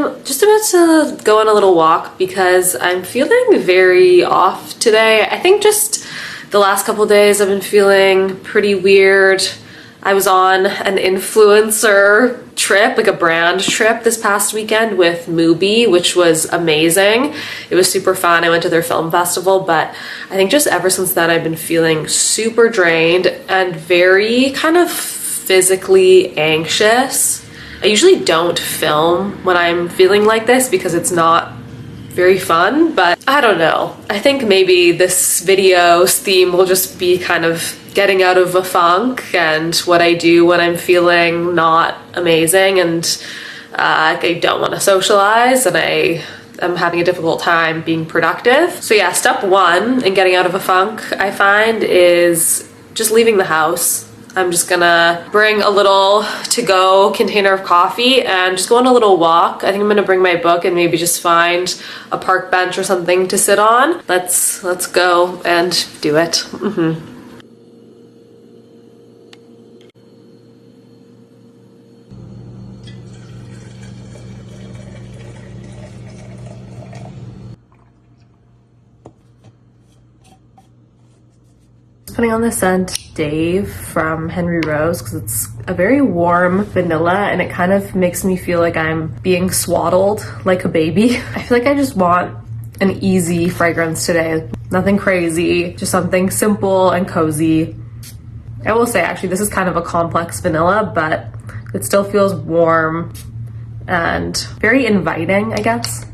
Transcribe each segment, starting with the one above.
I'm just about to go on a little walk because I'm feeling very off today. I think just the last couple days I've been feeling pretty weird. I was on an influencer trip, like a brand trip this past weekend with Mubi, which was amazing. It was super fun. I went to their film festival, but I think just ever since then I've been feeling super drained and very kind of physically anxious. I usually don't film when I'm feeling like this because it's not very fun, but I don't know. I think maybe this video's theme will just be kind of getting out of a funk and what I do when I'm feeling not amazing and I don't want to socialize and I am having a difficult time being productive. So yeah, step one in getting out of a funk, I find, is just leaving the house. I'm just gonna bring a little to-go container of coffee and just go on a little walk. I think I'm gonna bring my book and maybe just find a park bench or something to sit on. Let's go and do it. Putting on the scent Dave from Henry Rose because it's a very warm vanilla and it kind of makes me feel like I'm being swaddled like a baby. I feel like I just want an easy fragrance today. Nothing crazy, just something simple and cozy. I will say actually this is kind of a complex vanilla, but it still feels warm and very inviting, I guess.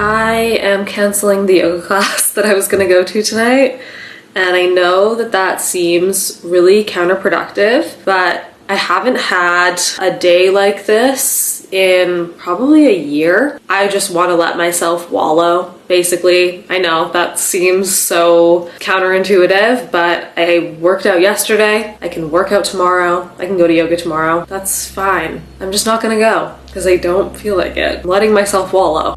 I am canceling the yoga class that I was gonna go to tonight, and I know that that seems really counterproductive, but I haven't had a day like this in probably a year. I just want to let myself wallow, basically. I know that seems so counterintuitive, but I worked out yesterday. I can work out tomorrow. I can go to yoga tomorrow. That's fine. I'm just not gonna go because I don't feel like it. I'm letting myself wallow.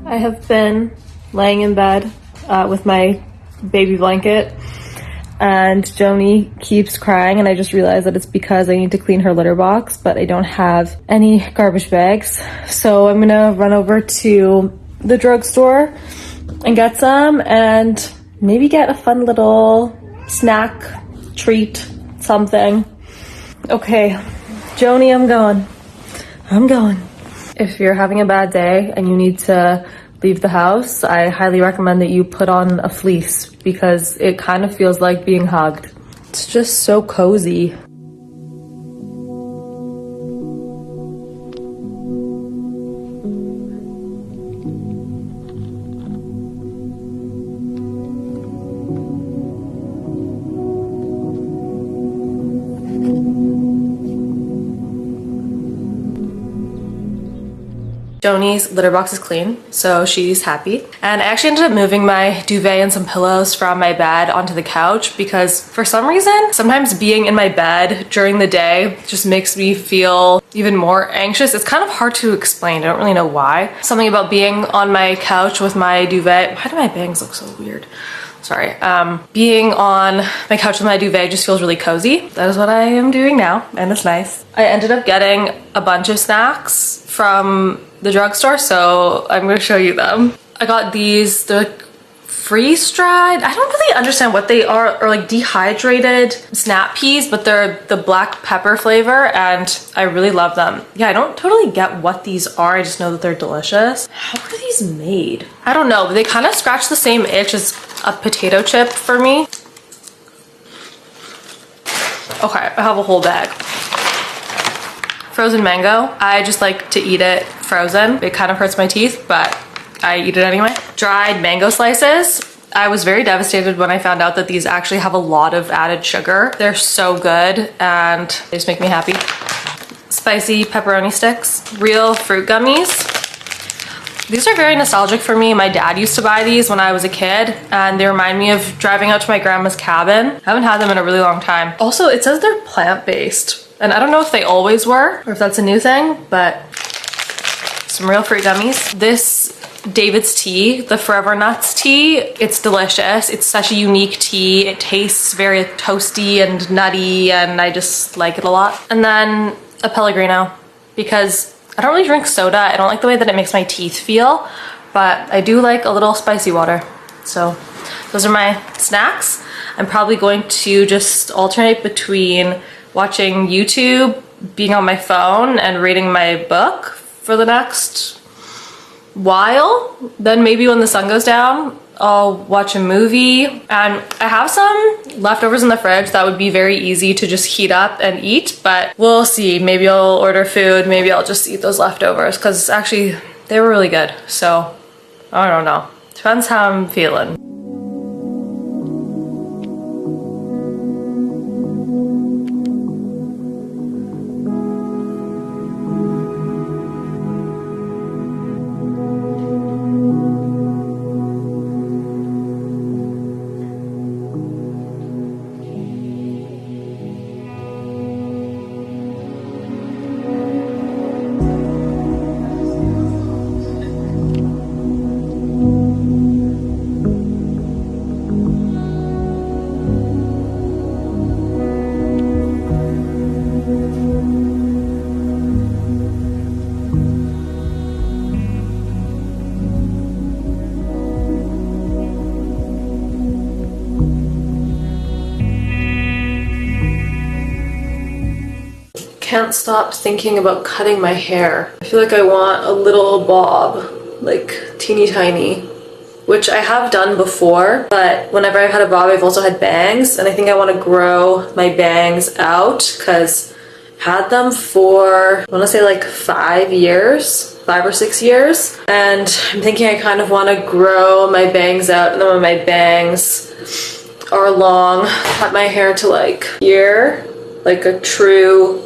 I have been laying in bed with my baby blanket, and Joni keeps crying, and I just realized that it's because I need to clean her litter box, but I don't have any garbage bags. So I'm gonna run over to the drugstore and get some, and maybe get a fun little snack, treat, something. Okay, Joni, I'm going. If you're having a bad day and you need to leave the house, I highly recommend that you put on a fleece because it kind of feels like being hugged. It's just so cozy. Joni's litter box is clean, so she's happy. And I actually ended up moving my duvet and some pillows from my bed onto the couch because for some reason, sometimes being in my bed during the day just makes me feel even more anxious. It's kind of hard to explain. I don't really know why. Something about being on my couch with my duvet. Why do my bangs look so weird? Sorry. Being on my couch with my duvet just feels really cozy. That is what I am doing now, and it's nice. I ended up getting a bunch of snacks from the drugstore, so I'm going to show you them. I got these, they're like freeze-dried. I don't really understand what they are, or like dehydrated snap peas, but they're the black pepper flavor, and I really love them. Yeah, I don't totally get what these are. I just know that they're delicious. How are these made? I don't know, but they kind of scratch the same itch as a potato chip for me. Okay, I have a whole bag. Frozen mango. I just like to eat it frozen. It kind of hurts my teeth, but I eat it anyway. Dried mango slices. I was very devastated when I found out that these actually have a lot of added sugar. They're so good and they just make me happy. Spicy pepperoni sticks. Real fruit gummies. These are very nostalgic for me. My dad used to buy these when I was a kid, and they remind me of driving out to my grandma's cabin. I haven't had them in a really long time. Also, it says they're plant-based, and I don't know if they always were or if that's a new thing, but some real fruit gummies. This David's tea, the Forever Nuts tea, it's delicious. It's such a unique tea. It tastes very toasty and nutty, and I just like it a lot. And then a Pellegrino, because I don't really drink soda. I don't like the way that it makes my teeth feel, but I do like a little spicy water. So those are my snacks. I'm probably going to just alternate between watching YouTube, being on my phone, and reading my book for the next while. Then maybe when the sun goes down, I'll watch a movie. And I have some leftovers in the fridge that would be very easy to just heat up and eat, but we'll see. Maybe I'll order food. Maybe I'll just eat those leftovers because actually they were really good. So I don't know. Depends how I'm feeling. Can't stop thinking about cutting my hair. I feel like I want a little bob, like teeny tiny, which I have done before, but whenever I've had a bob, I've also had bangs, and I think I want to grow my bangs out because I've had them for, I want to say like 5 or 6 years, and I'm thinking I kind of want to grow my bangs out, and then when my bangs are long, cut my hair to like here, like a true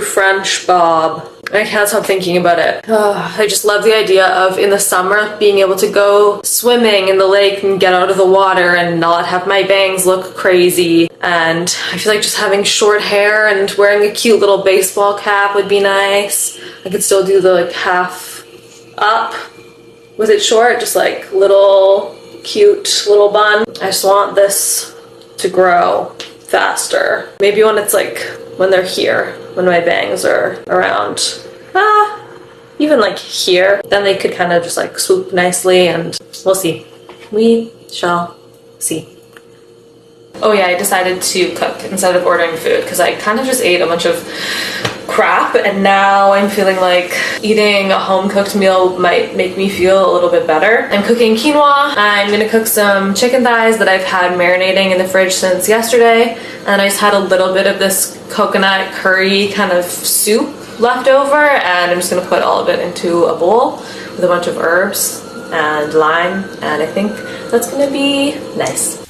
French bob. I can't stop thinking about it. I just love the idea of in the summer being able to go swimming in the lake and get out of the water and not have my bangs look crazy. And I feel like just having short hair and wearing a cute little baseball cap would be nice. I could still do the like half up with it short, just like little cute little bun. I just want this to grow faster. Maybe when it's like, when they're here, when my bangs are around, even like here, then they could kind of just like swoop nicely, and we'll see. We shall see. Oh yeah, I decided to cook instead of ordering food because I kind of just ate a bunch of crap, and now I'm feeling like eating a home-cooked meal might make me feel a little bit better. I'm cooking quinoa. I'm gonna cook some chicken thighs that I've had marinating in the fridge since yesterday, and I just had a little bit of this coconut curry kind of soup left over, and I'm just gonna put all of it into a bowl with a bunch of herbs and lime, and I think that's gonna be nice.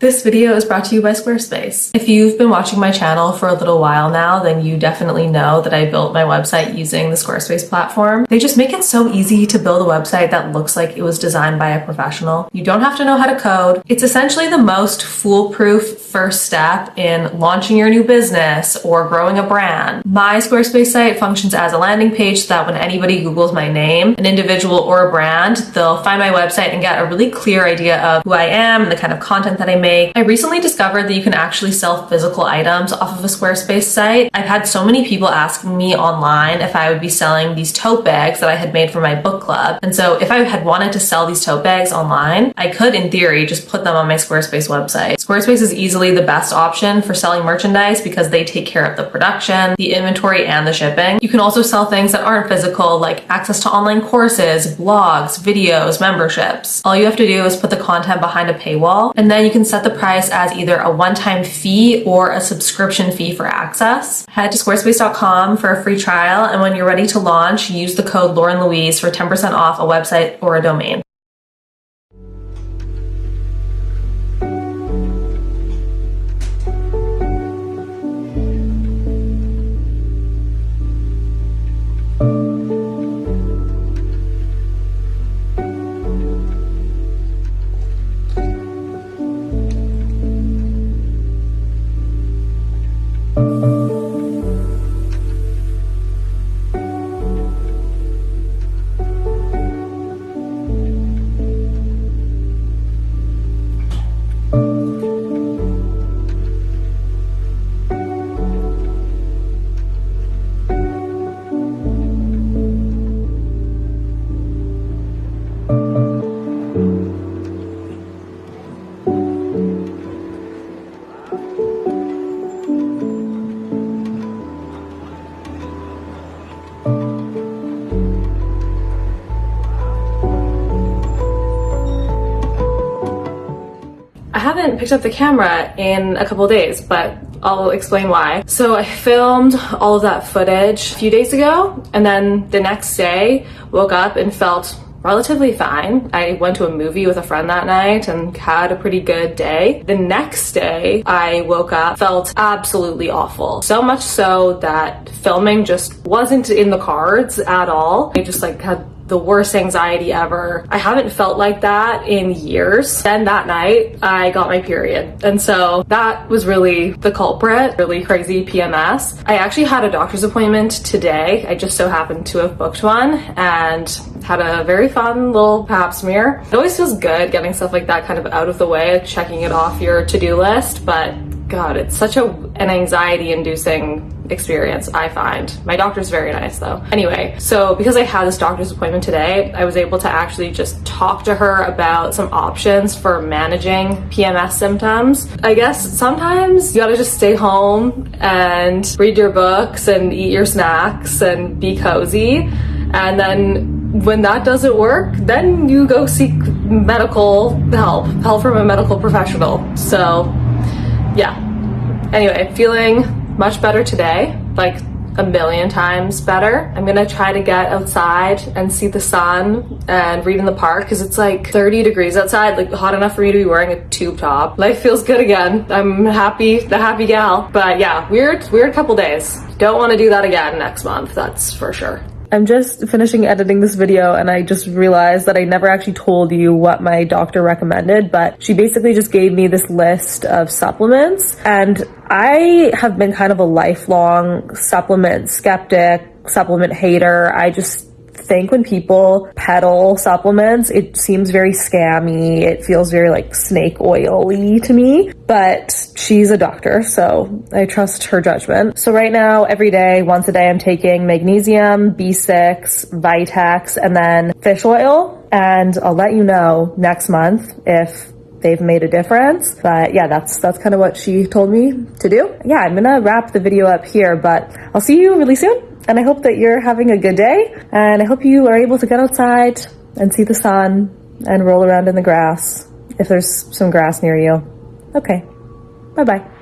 This video is brought to you by Squarespace. If you've been watching my channel for a little while now, then you definitely know that I built my website using the Squarespace platform. They just make it so easy to build a website that looks like it was designed by a professional. You don't have to know how to code. It's essentially the most foolproof first step in launching your new business or growing a brand. My Squarespace site functions as a landing page so that when anybody Googles my name, an individual or a brand, they'll find my website and get a really clear idea of who I am and the kind of content that I make. I recently discovered that you can actually sell physical items off of a Squarespace site. I've had so many people asking me online if I would be selling these tote bags that I had made for my book club. And so if I had wanted to sell these tote bags online, I could, in theory, just put them on my Squarespace website. Squarespace is easily the best option for selling merchandise because they take care of the production, the inventory, and the shipping. You can also sell things that aren't physical, like access to online courses, blogs, videos, memberships. All you have to do is put the content behind a paywall, and then you can set the price as either a one-time fee or a subscription fee for access. Head to squarespace.com for a free trial, and when you're ready to launch, use the code Lauren Louise for 10% off a website or a domain. I haven't picked up the camera in a couple days, but I'll explain why. So I filmed all of that footage a few days ago, and then the next day woke up and felt relatively fine. I went to a movie with a friend that night and had a pretty good day. The next day, I woke up, felt absolutely awful. So much so that filming just wasn't in the cards at all. I just had the worst anxiety ever. I haven't felt like that in years. Then that night, I got my period. And so that was really the culprit, really crazy PMS. I actually had a doctor's appointment today. I just so happened to have booked one and had a very fun little pap smear. It always feels good getting stuff like that kind of out of the way, checking it off your to-do list, but God, it's such an anxiety-inducing experience, I find. My doctor's very nice though. Anyway, so because I had this doctor's appointment today, I was able to actually just talk to her about some options for managing PMS symptoms. I guess sometimes you gotta just stay home and read your books and eat your snacks and be cozy. And then when that doesn't work, then you go seek medical help from a medical professional. So yeah. Anyway, feeling much better today, like a million times better. I'm gonna try to get outside and see the sun and read in the park because it's 30 degrees outside, hot enough for me to be wearing a tube top. Life feels good again. I'm the happy gal. But yeah, weird couple days. Don't want to do that again next month, that's for sure. I'm just finishing editing this video and I just realized that I never actually told you what my doctor recommended, but she basically just gave me this list of supplements, and I have been kind of a lifelong supplement skeptic, supplement hater. I just think when people peddle supplements, it seems very scammy. It feels very snake oil-y to me, but she's a doctor, so I trust her judgment. So right now, every day, once a day, I'm taking magnesium, B6, Vitex, and then fish oil. And I'll let you know next month if they've made a difference. But yeah, that's kind of what she told me to do. Yeah, I'm gonna wrap the video up here, but I'll see you really soon. And I hope that you're having a good day. And I hope you are able to get outside and see the sun and roll around in the grass if there's some grass near you. Okay, bye-bye.